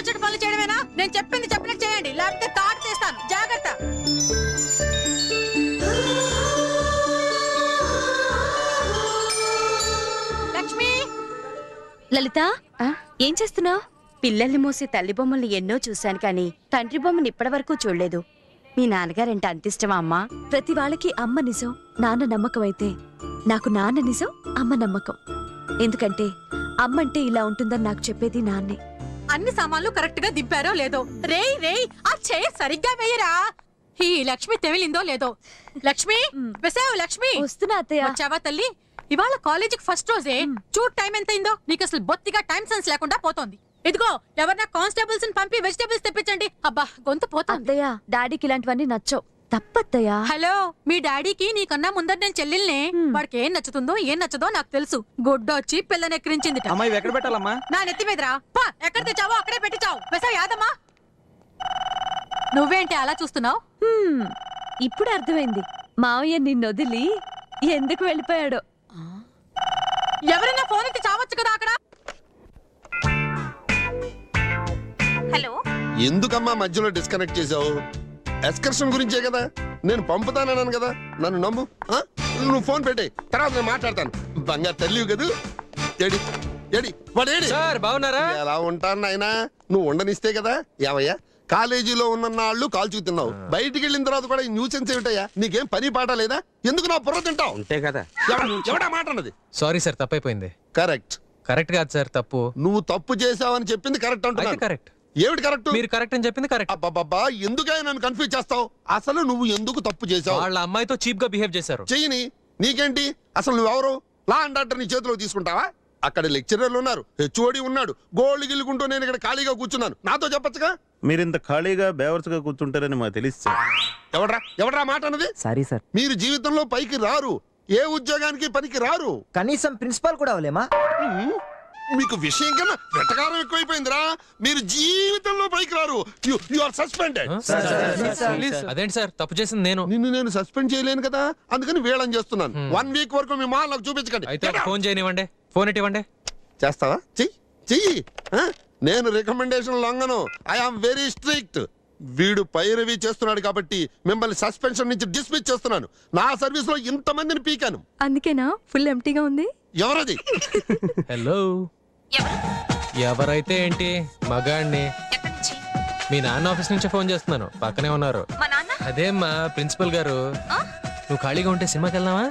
ముచ్చట పనులు చేయడమేనా? నేను చెప్పింది చెప్పినట్టు చేయండి, లేకపోతే కార్డు తీస్తాను. జాగ్రత్త. లక్ష్మి. లలిత, ఏం చేస్తున్నావు? పిల్లల్ని మోసే తల్లి బొమ్మల్ని ఎన్నో చూశాను, కానీ తండ్రి బొమ్మని ఇప్పటివరకు చూడలేదు. మీ నాన్నగారంటే అంత ఇష్టమా అమ్మా? ప్రతి వాళ్ళకి అమ్మ నిజం, నాన్న నమ్మకం అయితే నాకు నాన్న నిజం, అమ్మ నమ్మకం. ఎందుకంటే అమ్మంటే ఇలా ఉంటుందని నాకు చెప్పేది నాన్నే. అన్ని సామాన్లు కరెక్ట్ గా దింపారో లేదో? రేయ్ రేయ్, ఆ చేయి సరిగ్గా వేయరా. ఈ లక్ష్మి తెమిలిందో లేదో? లక్ష్మి, వెసావు లక్ష్మి. వస్తున్నా అత్తయ్య. వచ్చావా తల్లి? ఇవాళ కాలేజీకి ఫస్ట్ రోజే. చూడు టైం ఎంతైందో. నీకు అసలు బొత్తిగా టైం సెన్స్ లేకుండా పోతోంది. ఇదిగో, ఎవరన్నా కానిస్టేబుల్స్ పంపి వెజిటేబుల్స్ తెప్పించండి. అబ్బా, గొంతు పోతుంది. అత్తయ్య, డాడీకి ఇలాంటివన్నీ నచ్చవు. తప్పత్తయ్య. హలో, మీ డాడీకి నీకన్నా ముందర నేను చెల్లెల్నే. వాడికి ఏం నచ్చుతుందో ఏం నచ్చదో నాకు తెలుసు. గుడ్డ వచ్చి పిల్లని ఎక్కిరించింది. అమ్మాయి ఎక్కడ పెట్టాలమ్మా? నా నెత్తి మీదరా. ఎక్కడ తెచ్చావో అక్కడే పెట్టించావు. వెసా యాదమ్మా. నువ్వేంటి అలా చూస్తున్నావు? ఇప్పుడు అర్థమైంది మావయ్య నిన్నొదిలి ఎందుకు వెళ్ళిపోయాడో. ఎవరైనా ఫోన్ ఎత్తి చావచ్చు కదా అక్కడ. హలో, ఎందుకమ్మా మధ్యలో డిస్కనెక్ట్ చేసావు? ఎక్స్కర్షన్ గురించే కదా, నేను పంపుతానన్నాను కదా, నన్ను నమ్ము. నువ్వు ఫోన్ పెట్టే, తర్వాత నేను మాట్లాడతాను. బంగారు తల్లివి కదూ. ఏడి ఏడి వాడు ఏడి? సార్ బాగున్నారా? ఎలా ఉంటాను నాయనా, నువ్వు ఉండనిస్తే కదా. ఏమయ్యా, కాలేజీలో ఉన్నన్నాళ్ళు కాల్చుకుతున్నావు, బయటికి వెళ్ళిన తర్వాత కూడా ఈ న్యూసెన్స్ ఏమిటయ్యా? నీకేం పని పాట లేదా? ఎందుకు నా బుర్ర తింటావు? అంతే కదా. ఎవడా మాట అన్నది? సారీ సార్, తప్పైపోయింది. కరెక్ట్. కరెక్ట్ కాదు సార్, తప్పు. నువ్వు తప్పు చేసావని చెప్పింది కరెక్ట్ అంటున్నా. కరెక్ట్. ఏమిటి కరెక్ట్? మీరు కరెక్ట్ అని చెప్పింది కరెక్ట్. అబ్బబ్బబ్బా, ఎందుకైనా నన్ను కన్ఫ్యూజ్ చేస్తావు? అసలు నువ్వు ఎందుకు తప్పు చేసావు? వాళ్ళ అమ్మాయితో చీప్ గా బిహేవ్ చేశారు. చెయ్యని, నీకేంటి? అసలు నువ్వెవరు? లా అండ్ ఆర్డర్ నీ చేతిలో తీసుకుంటావా? అక్కడ లెక్చరర్లు ఉన్నారు, హెచ్ఓడి ఉన్నాడు, గోల్డ్ గిల్లుకుంటూ నేను ఇక్కడ ఖాళీగా కూర్చున్నాను. నాతో చెప్పచ్చుగా. మీరింత ఖాళీగా బేవర్స్గా కూర్చుంటారని మాకు తెలుసు. ఎవడ్రా మాట అన్నది? Sorry sir. మీరు జీవితంలో పైకి రారు, ఏ ఉద్యోగానికి పనికి రారు. కనీసం ప్రిన్సిపాల్ కూడా అవలేమా? మీకు విషయం కన్నా వెటకారం ఎక్కువైపోయిందిరా. మీరు జీవితంలో పైకి రారు. You are suspended. అదేంటి సార్, తప్పు చేసింది నేను. నిన్ను నేను సస్పెండ్ చేయలేను కదా, అందుకని వేళం చేస్తున్నాను. 1 వీక్ వరకు మీ మాల్ నాకు చూపించకండి. అయితే ఫోన్ చేయనివ్వండి, ఫోన్ ఇవ్వండి. చేస్తావా? చెయ్యి. నేను రికమెండేషన్ లొంగను. I am very strict. వీడు పైరవి చేస్తున్నాడు కాబట్టి మిమ్మల్ని సస్పెన్షన్ నుంచి డిస్మిస్ చేస్తున్నాను. నా సర్వీస్ లో ఇంతమందిని పీకాను. అందుకేనా ఫుల్ ఎంప్టీగా ఉంది? ఎవరది? హలో, ఎవరైతే ఏంటి, మగాడిని. మీ నాన్న ఆఫీస్ నుంచి ఫోన్ చేస్తున్నాను, పక్కనే ఉన్నారు. అదేమ్మా ప్రిన్సిపల్ గారు. నువ్వు ఖాళీగా ఉంటే సినిమాకి వెళ్దామా?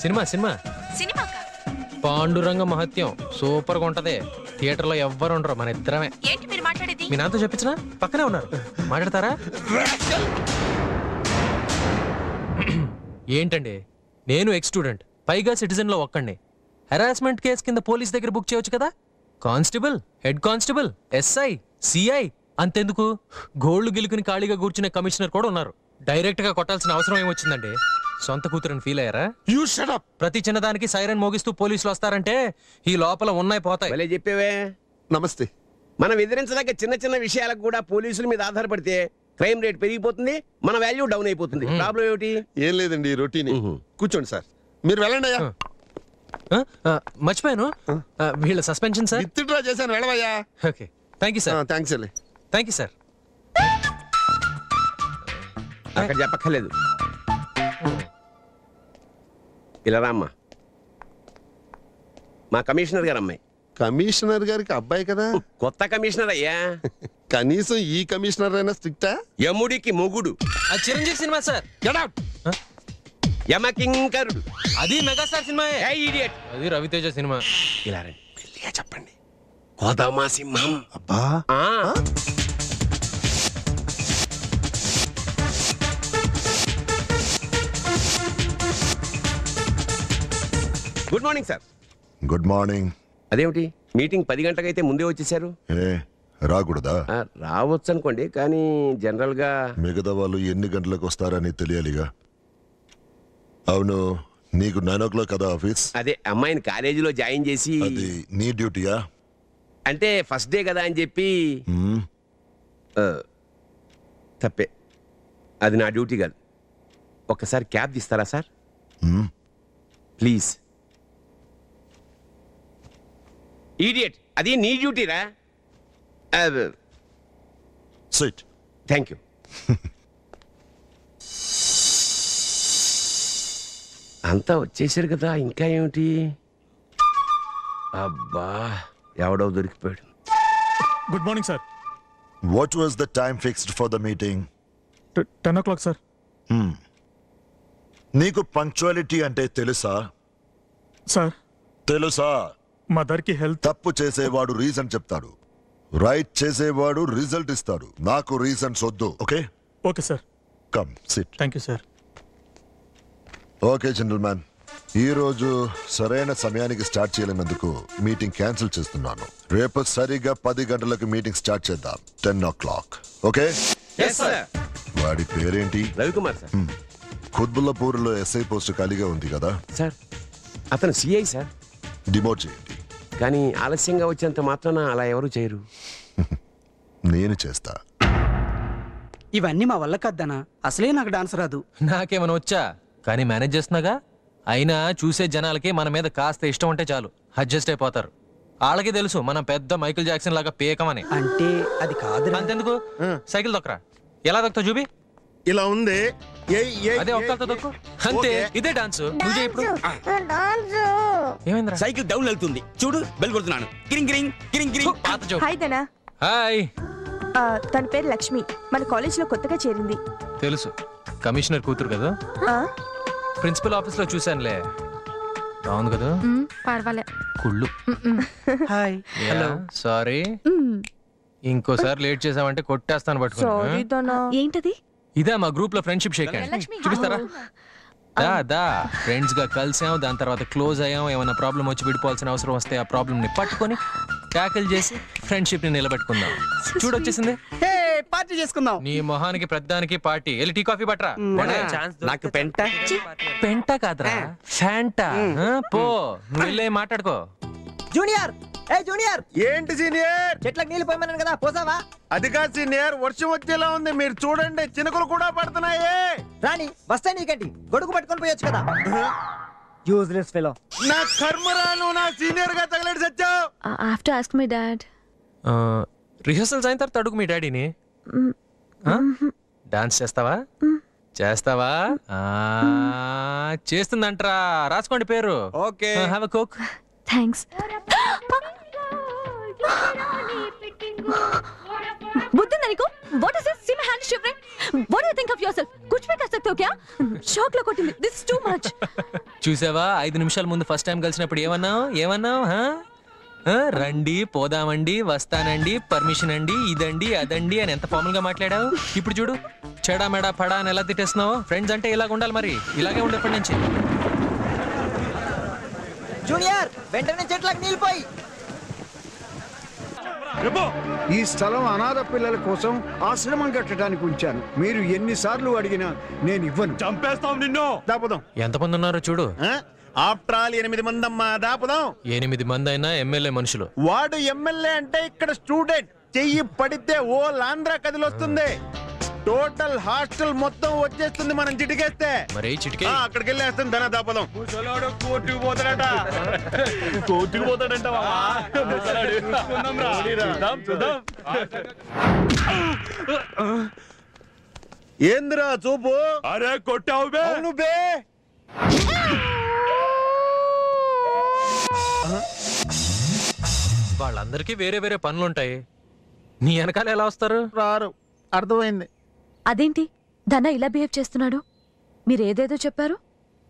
సినిమా పాండురంగ మహత్యం సూపర్ గా ఉంటది. థియేటర్ లో ఎవ్వరు ఉండరు, మన ఇద్దరమే. మీ నాన్నతో చెప్పించినా, పక్కనే ఉన్నారు, మాట్లాడతారా? ఏంటండి, నేను ఎక్స్ స్టూడెంట్, పైగా సిటిజన్ లో ఒక్కడిని. హెరాస్మెంట్ కేసు కింద పోలీస్ దగ్గర బుక్ చేయొచ్చు కదా. Constable, head constable, SI, CI, అంతెందుకు గోల్డ్ గిలుకుని ఖాళీగా కూర్చునే కమిషనర్ కూడా ఉన్నారు. డైరెక్ట్ గా కొట్టాల్సిన అవసరం ఏమొచ్చిందండి? సొంత కూతురని ఫీల్ అయ్యారా? You shut up. ప్రతి చిన్నదానికి సైరన్ మోగిస్తూ పోలీసులు వస్తారంటే ఈ లోపల ఉన్నాయి పోతాయి. చెప్పేవే. నమస్తే. మనం ఎదిరించలేక చిన్న చిన్న విషయాలకు కూడా పోలీసుల మీద ఆధారపడితే క్రైమ్ రేట్ పెరిగిపోతుంది, మన వాల్యూ డౌన్ అయిపోతుంది. ప్రాబ్లం ఏమిటి? ఏం లేదండి, రొటీన్. కూర్చోండి సార్, మీరు వెళ్ళండి అయ్యా. మర్చిపోయాను, వీళ్ళ సస్పెన్షన్ సార్. విత్డ్రా చేశాను, వెళ్ళవయ్యా. Okay, thank you sir. Thanks అండి. Thank you sir. అక్కడ చెప్పక్కర్లేదు. ఇలా రామ్మా, మా కమిషనర్ గారు అమ్మాయి. కమిషనర్ గారికి అబ్బాయి కదా? కొత్త కమిషనర్ అయ్యా. కనీసం ఈ కమిషనర్ అయినా స్ట్రిక్టా? Yamudiki Mogudu. Chiranjeevi cinema sir. Get out. Yamakinkarudu. అది మెగాస్టార్ సినిమా. అది రవితేజ సినిమా. ఇలా రండి, పెళ్లిగా చెప్పండి. కోదమా సింహం. అబ్బా. Good morning sir. Good morning. అదేమిటి మీటింగ్ 10 గంటలకైతే ముందే వచ్చేసారు? రాకూడదా? రావచ్చు అనుకోండి, కానీ జనరల్ గా మిగతా వాళ్ళు ఎన్ని గంటలకు వస్తారని తెలియాలిగా. అవును, నీకు 9 o'clock కదా ఆఫీస్? అదే అమ్మాయిని కాలేజీలో జాయిన్ చేసి. అది నీ డ్యూటీయా? అంటే ఫస్ట్ డే కదా అని చెప్పి. తప్పే, అది నా డ్యూటీ కాదు. ఒక్కసారి క్యాబ్ తీస్తారా సార్ ప్లీజ్? ఈడియట్, అది నీ డ్యూటీరా. సిట్. Thank you. అంతా వచ్చేసారు కదా, ఇంకా ఏమిటి? అబ్బా, ఎవడో దొరికిపోయాడు. Good morning sir. What was the time fixed for the meeting? 10 o'clock sir. నీకు పంక్చువాలిటీ అంటే తెలుసా? సార్ తెలుసా? మదర్కి హెల్త్. తప్పు చేసేవాడు రీజన్ చెప్తాడు, రైట్ చేసేవాడు రిజల్ట్ ఇస్తాడు. నాకు రీజన్స్ వద్దు. Okay? Okay sir. Come sit. Thank you sir. Okay gentlemen, ఈ రోజు సరైన సమయానికి స్టార్ట్ చేయలేనందుకు మీటింగ్ క్యాన్సిల్ చేస్తున్నాను. రేపు సరిగ్గా 10 గంటలకు మీటింగ్ స్టార్ట్ చేద్దాం. 10 o'clock. ఓకే? వాడి పేరేంటి? రవికుమార్ సార్. ఖుద్బుల్లాపూర్లో ఎస్ఐ పోస్ట్ ఖాళీగా ఉంది కదా? సార్, అతను సిఐ సార్. డిమోట్ చేయండి. కానీ ఆలస్యంగా వచ్చేంత మాత్రాన అలా ఎవరు చేయరు. నేను చేస్తా. ఇవన్నీ మా వల్ల కద్దనా, అసలే నాకు డాన్స్ రాదు. నాకేమైనా వచ్చా, కానీ మేనేజ్ చేస్తున్నాగా. అయినా చూసే జనాలకి మన మీద కాస్త ఇష్టం ఉంటే చాలు, అడ్జస్ట్ అయిపోతారు. వాళ్ళకి తెలుసు మనం పెద్ద మైకిల్ జాక్సన్ లాగా పేకమని. అంటే అది కాదు. అంతెందుకు, సైకిల్ దొక్కరా. ఎలా దొక్కుతావు చూపి. ఇలా ఉంది. అదే ఒక్కరితో దొక్కు, అంతే. ఇదే డాన్స్. నువ్వు చేయి ఇప్పుడు. ఏమైందిరా? సైకిల్ డౌన్ వెళ్తుంది చూడు, బెల్ కొడుతున్నాను. కిరింగ్ కిరింగ్ కిరింగ్ కిరింగ్. పాత జోక్. హాయ్ ధనా. హాయ్. తన పేరు లక్ష్మి, మన కాలేజ్ లో కొత్తగా చేరింది. తెలుసు, కమిషనర్ కూతురు కదా. ప్రిన్సిపల్ ఆఫీస్ లో చూశానులే. బాగుంది కదా. పర్వాలే. కుళ్ళు. హాయ్. హలో. సారీ, ఇంకోసారి లేట్ చేసామంటే కొట్టేస్తాను పట్టుకుని. ఏంటది? ఇదే మా గ్రూప్ లో ఫ్రెండ్షిప్ షేక్ హ్యాండ్. చూపిస్తారా? దా ఫ్రెండ్స్ గా కలిసాం, దాని తర్వాత క్లోజ్ అయ్యాం. ఏమైనా ప్రాబ్లం వచ్చి విడిపోవాల్సిన అవసరం వస్తే ఆ ప్రాబ్లమ్ ని పట్టుకొని ట్యాకిల్ చేసి ఫ్రెండ్షిప్ ని నిలబెట్టుకుందాం. చూడొచ్చేసింది. పార్టీ చేసుకుందాం. నీ మొహానికి ప్రద్దానికి పార్టీ. వెళ్ళి టీ కాఫీ పట్టరా. నాకు పెంట. పెంట కాదురా, ఫ్యాంటా. పో, నువ్వు వెళ్ళే మాట్లాడుకో. జూనియర్, ఏ జూనియర్, ఏంటి సీనియర్? చెట్లకు నీళ్ళు పోయమన్నాను కదా, పోసావా? అది కాదు సీనియర్, వర్షం వచ్చేలా ఉంది. మీరు చూడండి, చినుకులు కూడా పడుతున్నాయి. రాని వస్తాయి నీకంటి, గొడుగు పట్టుకొని పోయొచ్చు కదా. Useless fellow. నా కర్మరాను, నా సీనియర్ గా తగలడి సచ్చావు. I have to ask my dad. Rehearsals అయిన తర్వాత అడుగు మీ డాడీని. డాన్స్ చేస్తావా? చేస్తావా? చేస్తుందంటరా. రాసుకోండి పేరు. Okay. Have a coke. Thanks. बुद्धिंदा నీకు? What is this? See my hand shivering. What do you think of yourself? कुछ भी कर सकते हो क्या? షాక్ లో కొట్టింది. This is too much. చూసావా, 5 నిమిషాల ముందు ఫస్ట్ టైం కలిసినప్పుడు ఏమన్నావు? రండి, పోదామండి, వస్తానండి, పర్మిషన్ అండి, ఇదండి అదండి అని ఎంత ఫార్మల్ గా మాట్లాడావు. ఇప్పుడు చూడు, చెడా మెడా పడా అని ఎలా తిట్టేస్తున్నావు. ఫ్రెండ్స్ అంటే ఇలాగ ఉండాలి, మరి ఇలాగే ఉండేప్పటి నుంచి. జూనియర్, వెంటనే చెట్లకు నీళ్ళు పోయి. ఈ స్థలం అనాథ పిల్లల కోసం ఆశ్రమం కట్టడానికి ఉంచాను. మీరు ఎన్నిసార్లు అడిగినా నేను ఇవ్వను. చంపేస్తాం నిన్ను. దాపుదాం. ఎంతమంది ఉన్నారో చూడు. ఆఫ్టర్ ఆల్ 8 మంది అమ్మా. దాపుదాం. 8 మంది అయినా ఎమ్మెల్యే మనుషులు. వాడు ఎమ్మెల్యే అంటే ఇక్కడ స్టూడెంట్. చెయ్యి పడితే ఓ ఆంధ్ర కదిలొస్తుంది. టోటల్ హాస్టల్ మొత్తం వచ్చేస్తుంది మనం చిటికేస్తే. మరి చిటికే అక్కడికి వెళ్ళేస్తాం. ధన దాపదం. కోర్టుకు పోతాడట. కోర్టుకు పోతాడంట. ఏంద్రా చూపు? అరే కొట్టావు బే. అవును బే. వాళ్ళందరికీ వేరే వేరే పనులుంటాయి. నీ వెనకాల ఎలా వస్తారు? రారు. అర్థమైంది. అదేంటి ధన ఇలా బిహేవ్ చేస్తున్నాడు? మీరు ఏదేదో చెప్పారు.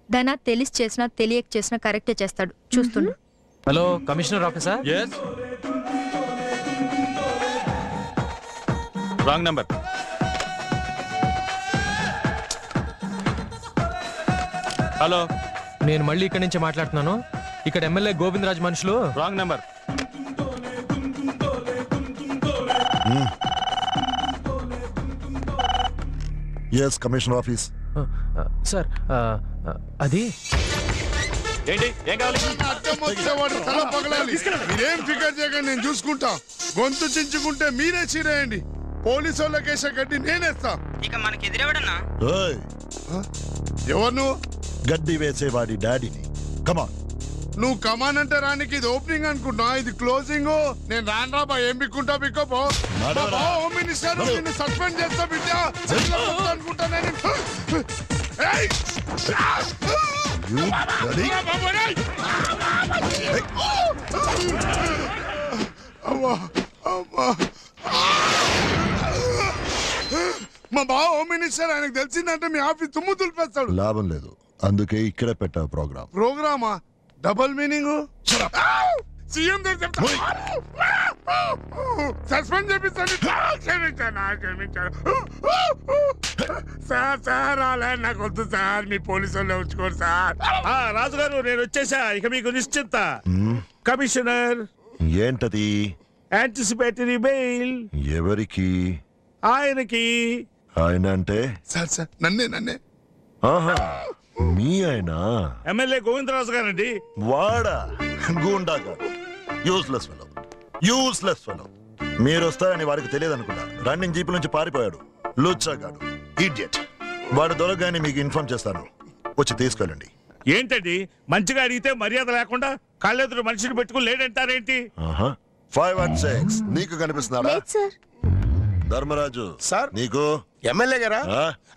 ధన తెలిసి చేసినా తెలియక చేసినా కరెక్టే చేస్తాడు. చూస్తున్నా. హలో, కమిషనర్ ఆఫీసా? Wrong number. హలో, నేను మళ్ళీ ఇక్కడి నుంచి మాట్లాడుతున్నాను. ఇక్కడ ఎమ్మెల్యే గోవిందరాజ్ మనుషులు. Wrong number. Yes, commissioner office. Sir, అది ఏంటి? ఏం కావాలి? మీరేం ఫికర్ చేయకండి, నేను చూసుకుంటా. గొంతు చించుకుంటే మీరే చీరేయండి. పోలీసు వాళ్ళ కేస కట్టి నేనేస్తా. ఇక మనకి ఎదురెవడన్నా? ఏయ్, ఎవరు నువ్వు? గడ్డి వేసేవాడి డాడీని. కమాన్. నువ్వు కమాన్ అంటే రానికి ఇది ఓపెనింగ్ అనుకుంటా, ఇది క్లోజింగ్. నేను రాను రా బా, ఏం బిక్కుంటా బిక్కో పో. నడవరా. హోమ్ మినిస్టర్ మినిస్టర్ నిన్ను సస్పెండ్ చేస్తా బిడ్డ అనుకుంటా నేను ఏయ్! You bloody- అమ్మా అమ్మా మా బావ హోమ్ మినిస్టర్, ఆయనకు తెలిసిందంటే మీ ఆఫీస్ తుమ్ము తులిపేస్తాడు. లాభం లేదు, అందుకే ఇక్కడ పెట్టా ప్రోగ్రామ్. ప్రోగ్రామా? Double meaning. సీఎం సస్పెండ్ చేపిస్తాను. సార్ సార్ అలా నాకు వద్దు సార్, మీ పోలీసు వాళ్ళు ఉంచుకోరు సార్. రాజుగారు నేను వచ్చేసా, ఇక మీకు నిశ్చింత. కమిషనర్ ఏంటది? యాంటిసిపేటరీ బెయిల్ ఎవరికి? ఆయనకి. ఆయన అంటే? సార్ సార్ నన్నే. ఆహా, మీ ఆయన ఎమ్మెల్యే గోవిందరాజు గారండి. వాడా? గూండా గారు. Useless fellow, useless fellow. మీరు వస్తారని వారికి తెలియదు అనుకుంటా. రన్నింగ్ జీప్ నుంచి పారిపోయాడు. లుచ్చాగాడు, ఇడియట్. వాడు దొరకగానే మీకు ఇన్ఫార్మ్ చేస్తాను, వచ్చి తీసుకెళ్ళండి. ఏంటండి మంచిగా అడిగితే మర్యాద లేకుండా కళ్ళెదురు మనిషిని పెట్టుకుని లేడంటారేంటి? 516 నీకు కనిపిస్తున్నాడా? Sir Dharmaraju sir. నీకు? ఎమ్మెల్యే గారా?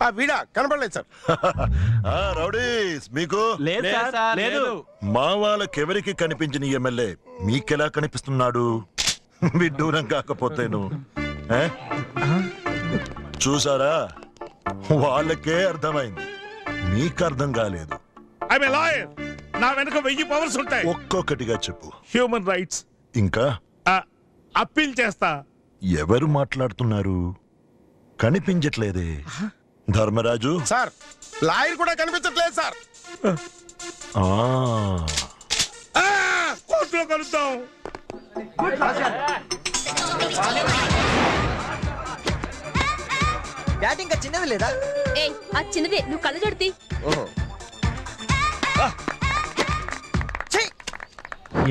ఆ? వీడా కనపడలేదు సార్. రౌడీస్ మీకు? లేదు. మా వాళ్ళకెవరికి కనిపించిన ఎమ్మెల్యే మీకెలా కనిపిస్తున్నాడు? విడ్డూరం కాకపోతేను. ఆ? చూసారా, వాళ్ళకే అర్థమైంది, మీకు అర్థం కాలేదు. I'm a lawyer. నా వెనక 1000 పవర్స్ ఉంటాయి. ఒక్కొక్కటిగా చెప్పు. Human rights. ఇంకా? అప్పీల్ చేస్తా. ఎవరు మాట్లాడుతున్నారు? కనిపించట్లేదే. ధర్మరాజు సార్ లాయర్ కూడా కనిపించట్లేదు సార్. కోర్టులో కలుద్దాం. బ్యాటింగ్ ఇంకా చిన్నది లేదా? ఏయ్ ఆ చిన్నదే, నువ్వు కళ్ళు జొడితి.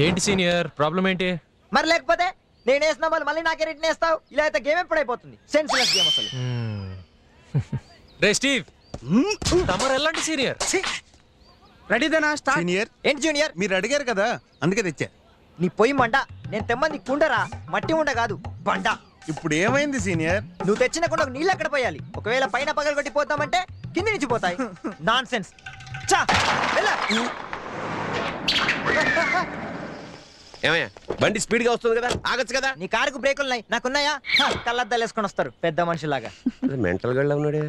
ఏంటి సీనియర్ ప్రాబ్లం ఏంటి? మరి లేకపోతే నేను వేసిన వాళ్ళు మళ్ళీ నాకే రిటర్న్ వేస్తావు? ఇలా అయితే గేమ్ ఎప్పుడైపోతుంది? సెన్స్లెస్ గేమ్ అసలు. రే స్టీవ్, తమరు ఎలాంటి సీనియర్? రెడీదేనా? స్టార్ట్. సీనియర్ ఏంటి జూనియర్? మీరు అడిగారు కదా అందుకే తెచ్చా. నీ పొయ్యి మంట, నేను తెమ్మంది కుండరా, మట్టి ఉండ కాదు బండ. ఇప్పుడు ఏమైంది సీనియర్? నువ్వు తెచ్చిన కుండకు నీళ్ళు ఎక్కడ పోయాలి? ఒకవేళ పైన పగలు కొట్టిపోతామంటే కింది నుంచి పోతాయి. Non sense. ఏమయ్యా బండి స్పీడ్ గా వస్తుంది కదా, ఆగచ్చు కదా. నీ కారుకు బ్రేకులు ఉన్నాయి, నాకున్నాయా? కళ్ళద్దాలు వేసుకొని వస్తారు పెద్ద మనుషులాగా. మెంటల్ గళ్ళ ఉన్నాడే.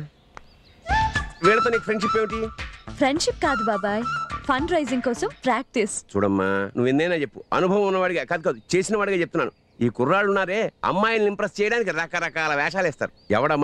వీళ్ళతో నీకు ఫ్రెండ్షిప్ ఏమిటి? ఫ్రెండ్షిప్ కాదు బాబాయ్, ఫండ్ రైజింగ్ కోసం ప్రాక్టీస్. చూడమ్మా, నువ్వు ఎన్నైనా చెప్పు, అనుభవం ఉన్నవాడిగా కాదు చేసిన వాడిగా చెప్తున్నాను. ఈ కుర్రాళ్ళు ఉన్నారే, అమ్మాయిల్ని ఇంప్రెస్ చేయడానికి రకరకాల వేషాలు వేస్తారు. ఎవడమ్మా